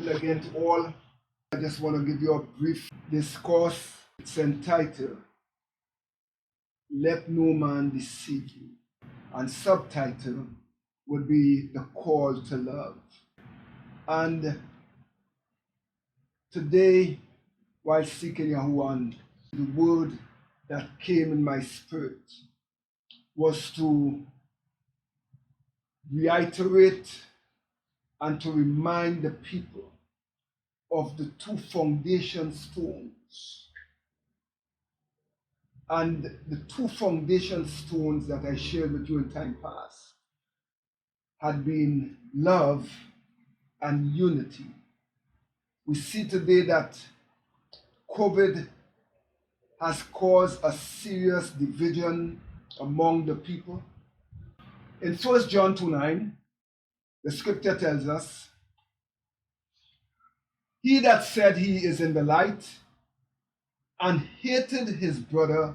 Again to all, I just want to give you a brief discourse. It's entitled, Let No Man Deceive You. And subtitle would be The Call to Love. And today, while seeking Yahuwah, the word that came in my spirit was to reiterate and to remind the people of the two foundation stones. And the two foundation stones that I shared with you in time past had been love and unity. We see today that COVID has caused a serious division among the people. In 1 John 2:9, the scripture tells us, he that said he is in the light and hated his brother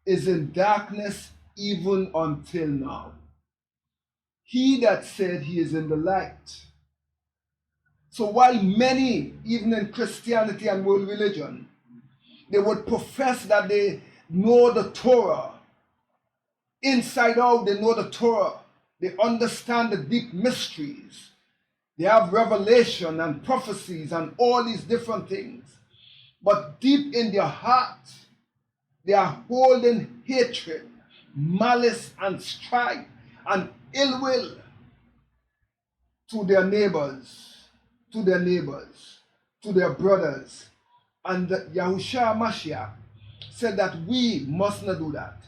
is in darkness even until now. He that said he is in the light. So while many, even in Christianity and world religion, they would profess that they know the Torah, inside out they know the Torah, they understand the deep mysteries, they have revelation and prophecies and all these different things. But deep in their heart, they are holding hatred, malice, and strife, and ill will to their neighbors, to their brothers. And Yahushua Mashiach said that we must not do that.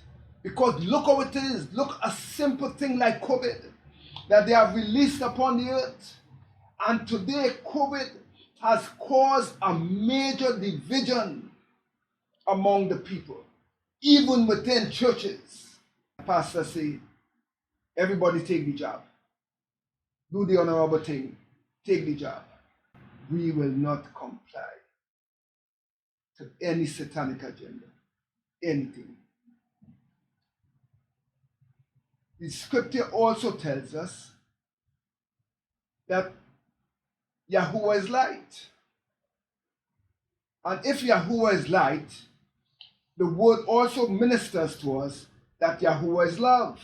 Because look how it is. Look, a simple thing like COVID that they have released upon the earth. And today COVID has caused a major division among the people, even within churches. Pastor say, everybody take the job. Do the honorable thing. Take the job. We will not comply to any satanic agenda. Anything. The scripture also tells us that Yahuwah is light. And if Yahuwah is light, the word also ministers to us that Yahuwah is love.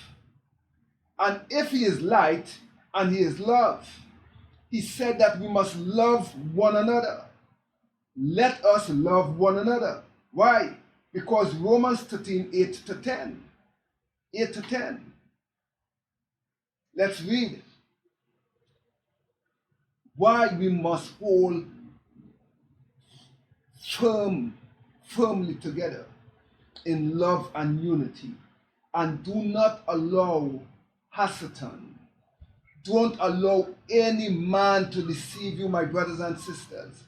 And if he is light and he is love, he said that we must love one another. Let us love one another. Why? Because Romans 13, 8 to 10. 8 to 10. Let's read. Why we must hold firmly together in love and unity, and do not allow Hasatan. Don't allow any man to deceive you, my brothers and sisters.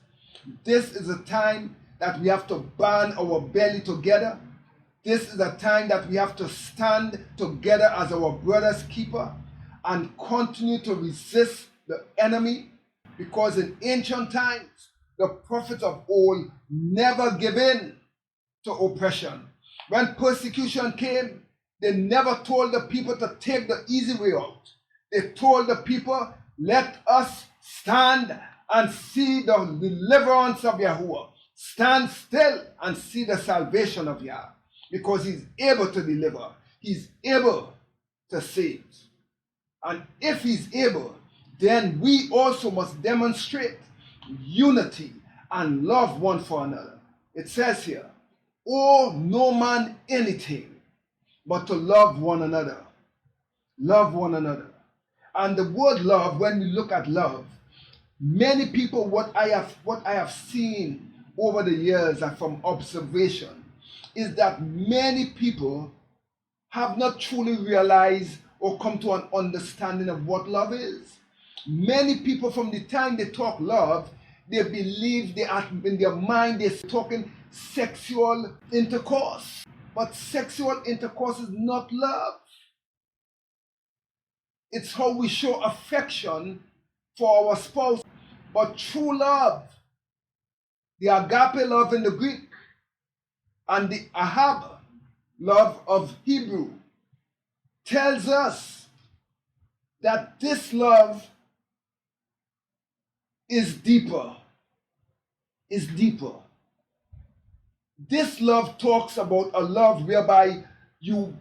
This is a time that we have to band our belly together. This is a time that we have to stand together as our brother's keeper and continue to resist the enemy, because in ancient times, the prophets of old never give in to oppression. When persecution came, they never told the people to take the easy way out. They told the people, let us stand and see the deliverance of Yahuwah. Stand still and see the salvation of Yah, because he's able to deliver. He's able to save. And if he's able, then we also must demonstrate unity and love one for another. It says here, owe no man anything but to love one another. Love one another. And the word love, when we look at love, many people, what I have seen over the years and from observation, is that many people have not truly realized or come to an understanding of what love is. Many people, from the time they talk love, they believe they are, in their mind they're talking sexual intercourse. But sexual intercourse is not love. It's how we show affection for our spouse. But true love, the agape love in the Greek and the ahab love of Hebrew, tells us that this love is deeper. Is deeper. This love talks about a love whereby you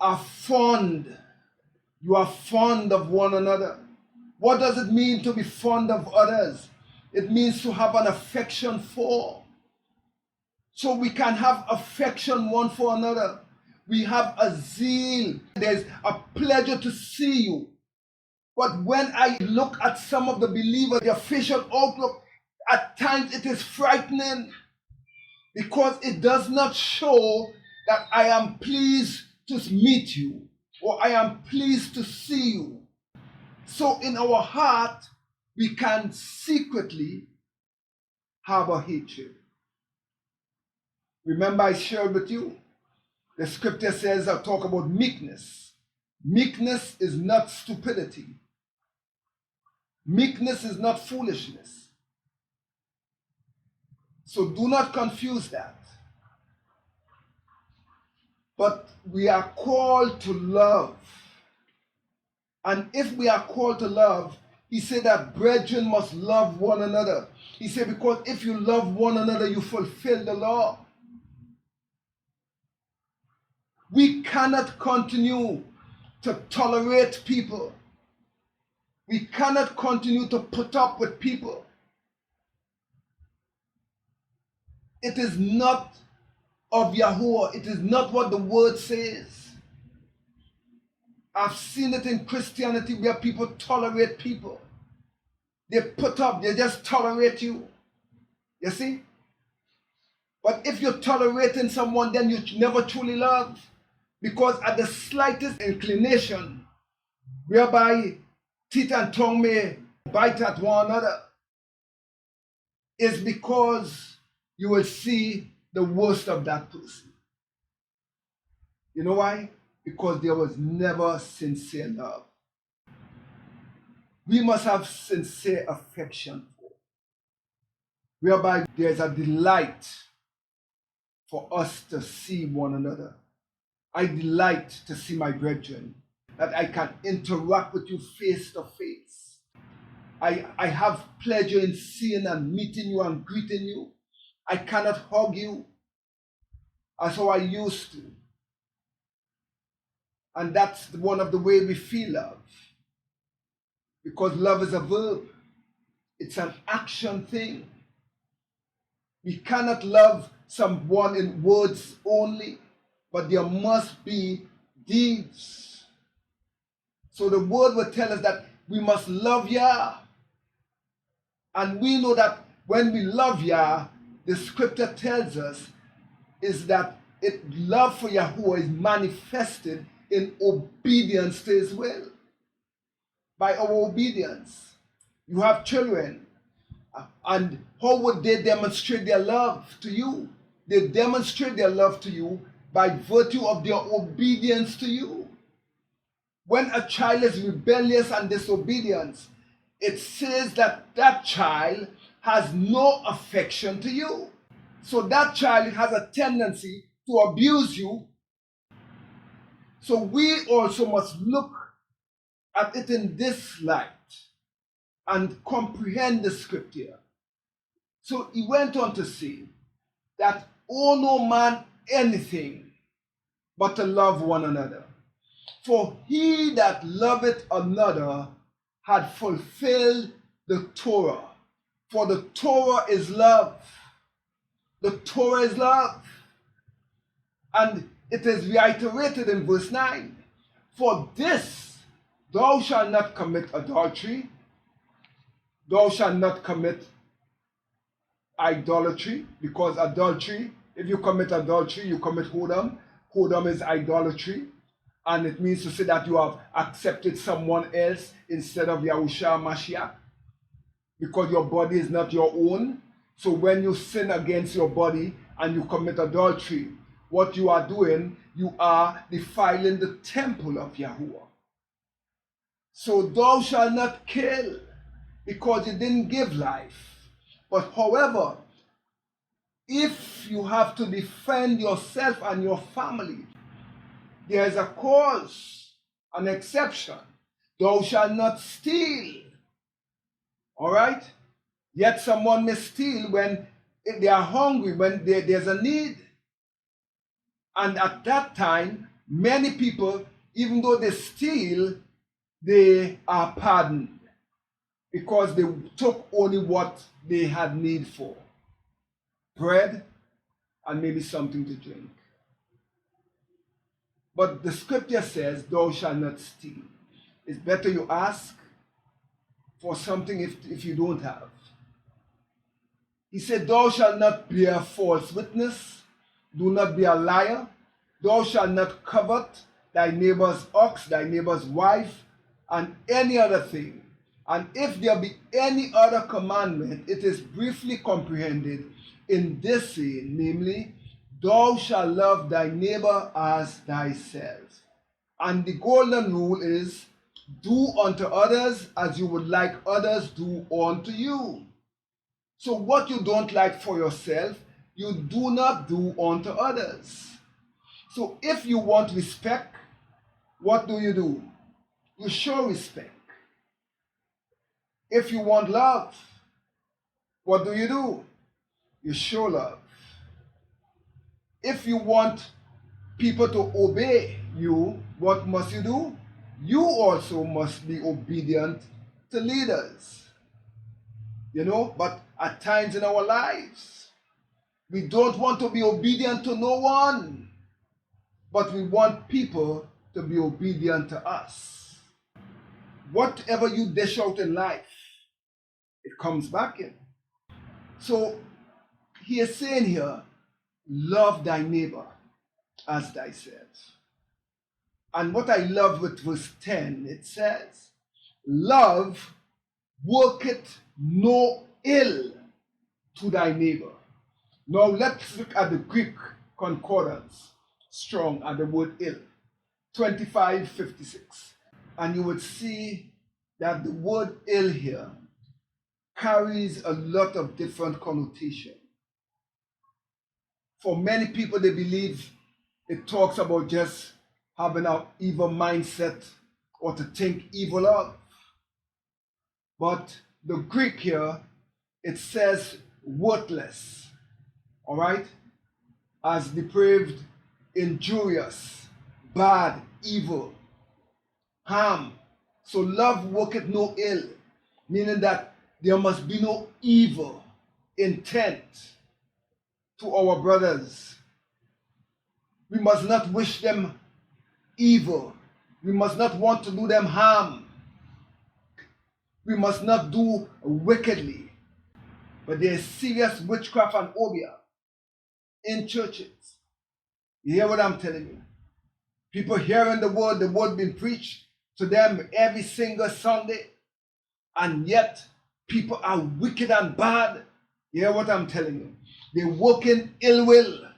are fond. You are fond of one another. What does it mean to be fond of others? It means to have an affection for. So we can have affection one for another. We have a zeal. There's a pleasure to see you. But when I look at some of the believers, their facial outlook, at times it is frightening because it does not show that I am pleased to meet you or I am pleased to see you. So in our heart, we can secretly harbor hatred. Remember, I shared with you, the scripture says, I talk about meekness. Meekness is not stupidity. Meekness is not foolishness. So do not confuse that. But we are called to love. And if we are called to love, he said that brethren must love one another. He said, because if you love one another, you fulfill the law. We cannot continue to tolerate people. We cannot continue to put up with people. It is not of Yahuwah. It is not what the word says. I've seen it in Christianity where people tolerate people. They put up, they just tolerate you. You see? But if you're tolerating someone, then you never truly love. Because at the slightest inclination, whereby teeth and tongue may bite at one another, is because you will see the worst of that person. You know why? Because there was never sincere love. We must have sincere affection for, whereby there's a delight for us to see one another. I delight to see my brethren, that I can interact with you face to face. I have pleasure in seeing and meeting you and greeting you. I cannot hug you as how I used to. And that's one of the ways we feel love. Because love is a verb. It's an action thing. We cannot love someone in words only, but there must be deeds. So the word will tell us that we must love Yah. And we know that when we love Yah, the scripture tells us is that love for Yahuwah is manifested in obedience to his will. By our obedience. You have children. And how would they demonstrate their love to you? They demonstrate their love to you by virtue of their obedience to you. When a child is rebellious and disobedient, it says that that child has no affection to you. So that child has a tendency to abuse you. So we also must look at it in this light and comprehend the scripture. So he went on to say that owe no man anything but to love one another. For he that loveth another had fulfilled the Torah. For the Torah is love. The Torah is love. And it is reiterated in verse 9. For this, thou shalt not commit adultery. Thou shalt not commit idolatry, because adultery, if you commit adultery, you commit whoredom. Whoredom is idolatry, and it means to say that you have accepted someone else instead of Yahushua Mashiach, because your body is not your own. So when you sin against your body and you commit adultery, what you are doing, you are defiling the temple of Yahuwah. So thou shalt not kill, because you didn't give life. But however, if you have to defend yourself and your family, there is a cause, an exception. Thou shalt not steal. All right? Yet someone may steal when they are hungry, when there's a need. And at that time, many people, even though they steal, they are pardoned because they took only what they had need for: bread and maybe something to drink. But the scripture says, thou shalt not steal. It's better you ask for something if you don't have. He said, thou shalt not bear false witness. Do not be a liar. Thou shalt not covet thy neighbor's ox, thy neighbor's wife, and any other thing. And if there be any other commandment, it is briefly comprehended in this saying, namely, thou shalt love thy neighbor as thyself. And the golden rule is, do unto others as you would like others do unto you. So what you don't like for yourself, you do not do unto others. So if you want respect, what do? You show respect. If you want love, what do? You show love. If you want people to obey you, what must you do? You also must be obedient to leaders. But at times in our lives, we don't want to be obedient to no one, but we want people to be obedient to us. Whatever you dish out in life, it comes back in. So he is saying here, love thy neighbor as thyself. And what I love with verse 10, it says, love worketh no ill to thy neighbor. Now let's look at the Greek concordance, strong, at the word ill, 2556. And you would see that the word ill here carries a lot of different connotation. For many people, they believe it talks about just having an evil mindset or to think evil of. But the Greek here, it says worthless, all right? As depraved, injurious, bad, evil, harm. So love worketh no ill, meaning that there must be no evil intent to our brothers. We must not wish them evil. We must not want to do them harm. We must not do wickedly. But there is serious witchcraft and obeah in churches. You hear what I'm telling you? People hearing the word being preached to them every single Sunday, and yet people are wicked and bad. You hear what I'm telling you? They work in ill will,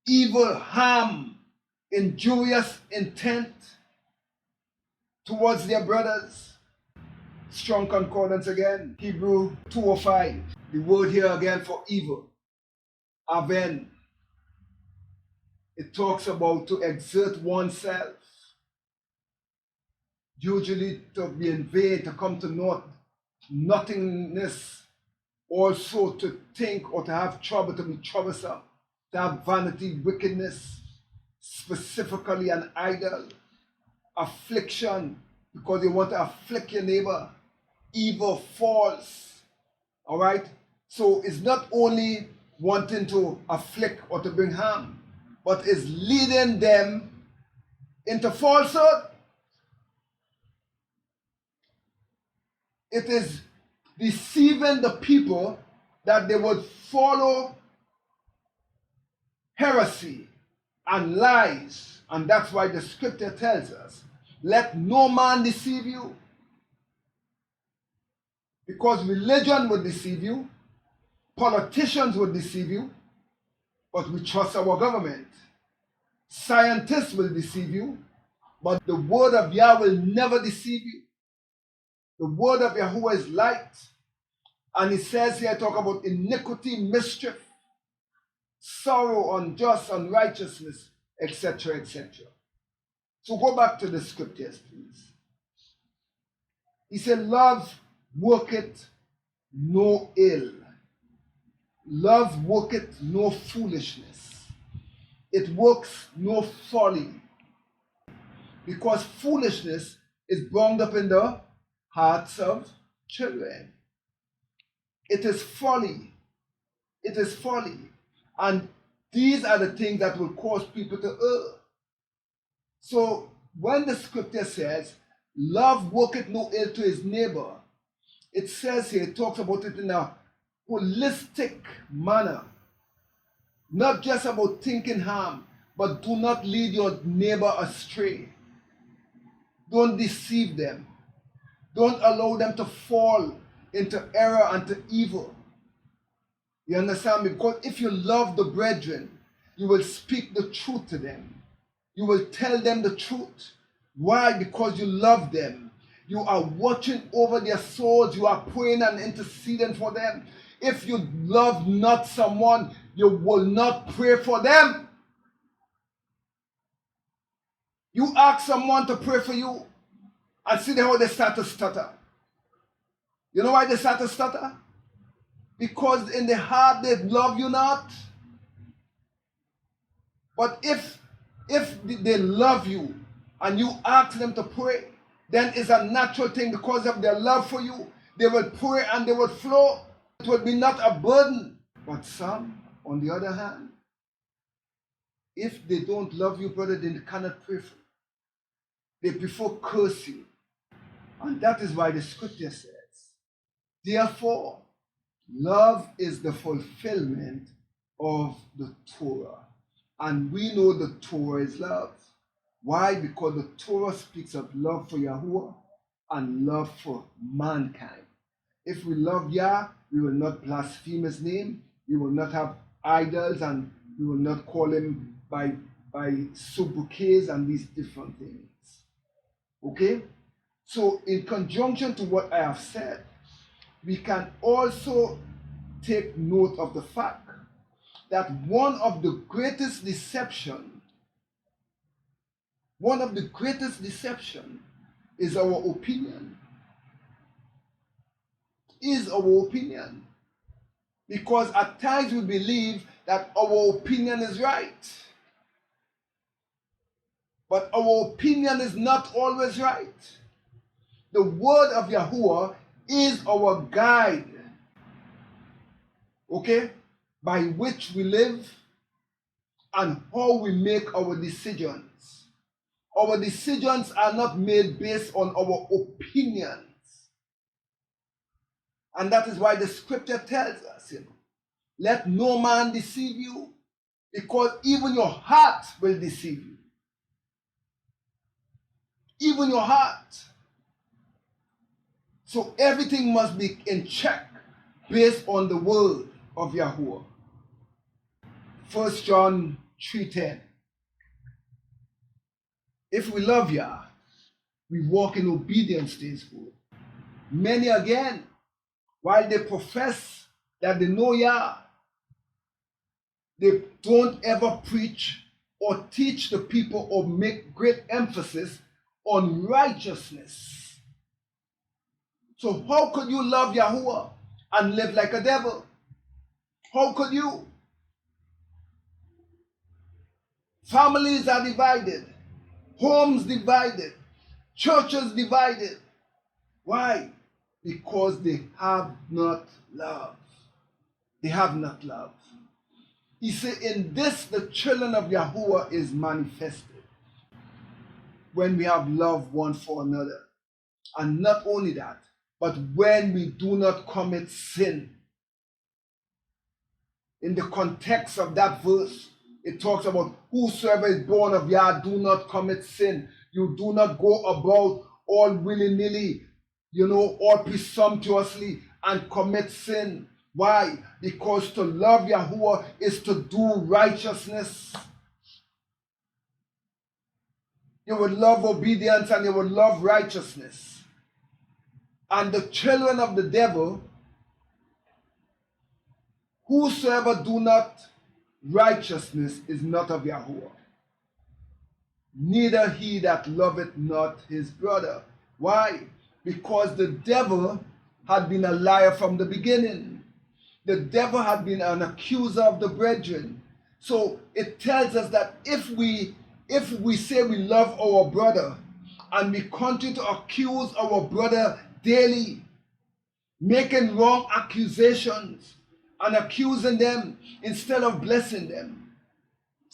evil, harm, injurious intent towards their brothers. Strong concordance again, Hebrew 2:05. The word here again for evil, aven. It talks about to exert oneself, usually to be in vain, to come to naught, nothingness, also to think or to have trouble, to be troublesome, to have vanity, wickedness, specifically an idol, affliction, because you want to afflict your neighbor, evil, false, all right? So it's not only wanting to afflict or to bring harm, but it's leading them into falsehood. It is deceiving the people that they would follow heresy and lies. And that's why the scripture tells us, let no man deceive you. Because religion would deceive you, politicians would deceive you, but we trust our government. Scientists will deceive you, but the word of Yah will never deceive you. The word of Yahuwah is light. And he says here, talk about iniquity, mischief, sorrow, unjust, unrighteousness, etc., etc. So go back to the scriptures, please. He said, love worketh no ill. Love worketh no foolishness. It works no folly. Because foolishness is bound up in the hearts of children. It is folly. It is folly. And these are the things that will cause people to err. So when the scripture says, love worketh no ill to his neighbor, it says here, it talks about it in a holistic manner. Not just about thinking harm, but do not lead your neighbor astray. Don't deceive them. Don't allow them to fall into error and to evil. You understand me? Because if you love the brethren, you will speak the truth to them. You will tell them the truth. Why? Because you love them. You are watching over their souls. You are praying and interceding for them. If you love not someone, you will not pray for them. You ask someone to pray for you and see how they start to stutter. You know why they start to stutter? Because in the heart they love you not. But if they love you and you ask them to pray, then it's a natural thing because of their love for you. They will pray and they will flow. It will be not a burden. But some, on the other hand, if they don't love you, brother, then they cannot pray for you. They prefer curse you. And that is why the scripture says, therefore, love is the fulfillment of the Torah. And we know the Torah is love. Why? Because the Torah speaks of love for Yahuwah and love for mankind. If we love Yah, we will not blaspheme his name. We will not have idols, and we will not call him by sobriquets and these different things. Okay? So in conjunction to what I have said, we can also take note of the fact that one of the greatest deception is our opinion. Is our opinion. Because at times we believe that our opinion is right. But our opinion is not always right. The word of Yahuwah is our guide, okay, by which we live and how we make our decisions. Our decisions are not made based on our opinions. And that is why the scripture tells us, let no man deceive you, because even your heart will deceive you. Even your heart. So everything must be in check based on the word of Yahuwah. 1 John 3:10. If we love Yah, we walk in obedience to his word. Many again, while they profess that they know Yah, they don't ever preach or teach the people or make great emphasis on righteousness. So how could you love Yahuwah and live like a devil? How could you? Families are divided, homes divided, churches divided. Why? Because they have not love. They have not love. He said, in this the children of Yahuwah is manifested, when we have love one for another. And not only that, but when we do not commit sin. In the context of that verse, it talks about whosoever is born of Yah do not commit sin. You do not go about all willy-nilly, all presumptuously and commit sin. Why? Because to love Yahuwah is to do righteousness. You would love obedience and you would love righteousness. And the children of the devil, whosoever do not righteousness is not of Yahuwah, neither he that loveth not his brother. Why? Because the devil had been a liar from the beginning. The devil had been an accuser of the brethren. So it tells us that if we say we love our brother and we continue to accuse our brother daily, making wrong accusations and accusing them instead of blessing them,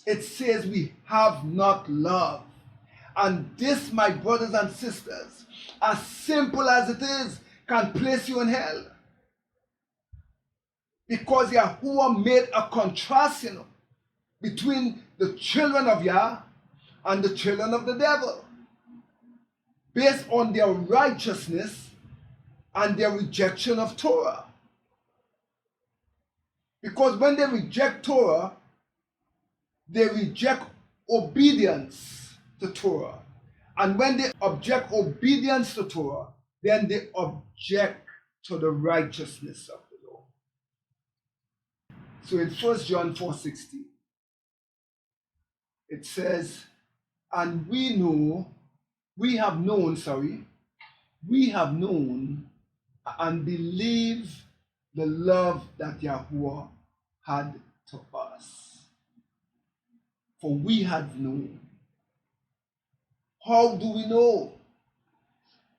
it says we have not love. And this, my brothers and sisters, as simple as it is, can place you in hell. Because Yahuwah made a contrast, between the children of Yah and the children of the devil, based on their righteousness and their rejection of Torah. Because when they reject Torah, they reject obedience to Torah. And when they object obedience to Torah, then they object to the righteousness of the law. So in 1 John 4:16, it says, and we have known and believe the love that Yahuwah had to us. For we have known. How do we know?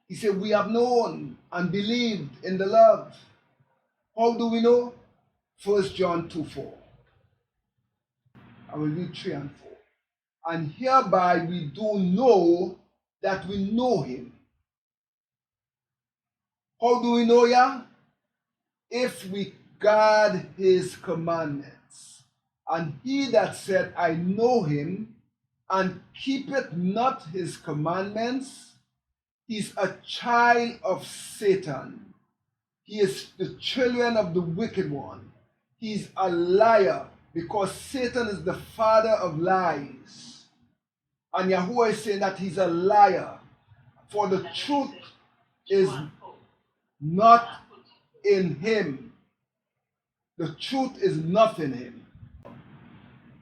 He said, we have known and believed in the love. How do we know? 1 John 2:4. I will read 3 and 4. And hereby we do know that we know him. How do we know Yah? If we guard his commandments. And he that said, I know him, and keepeth not his commandments, is a child of Satan. He is the children of the wicked one. He is a liar, because Satan is the father of lies. And Yahuwah is saying that he's a liar, for the truth is not in him. The truth is not in him.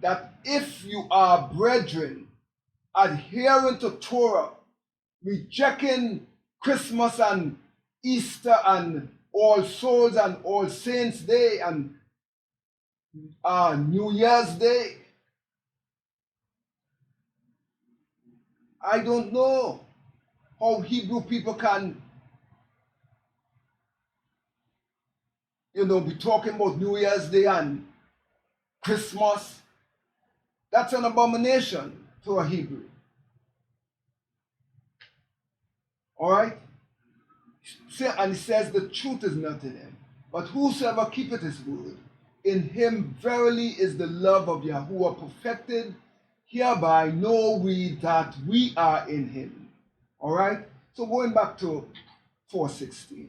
That if you are brethren, adhering to Torah, rejecting Christmas and Easter and All Souls and All Saints Day and New Year's Day, I don't know how Hebrew people can, be talking about New Year's Day and Christmas. That's an abomination to a Hebrew. All right? And it says the truth is not in him. But whosoever keepeth his word, in him verily is the love of Yahuwah perfected. Hereby know we that we are in him. All right? So going back to 4:16.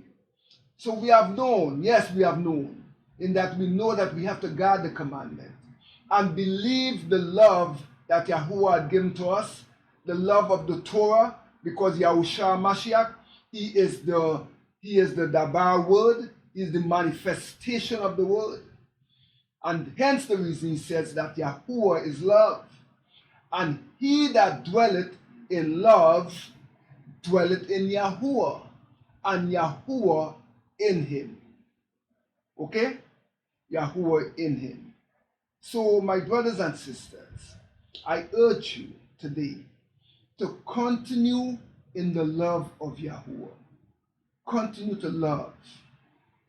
So we have known, yes, we have known, in that we know that we have to guard the commandment and believe the love that Yahuwah had given to us, the love of the Torah, because Yahushua Mashiach, he is the Dabar word, he is the manifestation of the word. And hence the reason he says that Yahuwah is love. And he that dwelleth in love dwelleth in Yahuwah, and Yahuwah in him. Okay? Yahuwah in him. So, my brothers and sisters, I urge you today to continue in the love of Yahuwah. Continue to love.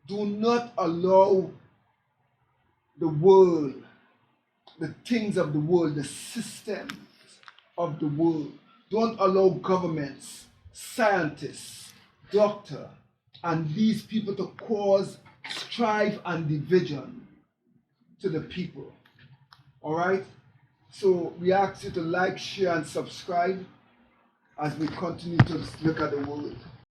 Do not allow the world, the things of the world, the systems of the world. Don't allow governments, scientists, doctors, and these people to cause strife and division to the people. All right? So we ask you to like, share, and subscribe as we continue to look at the word.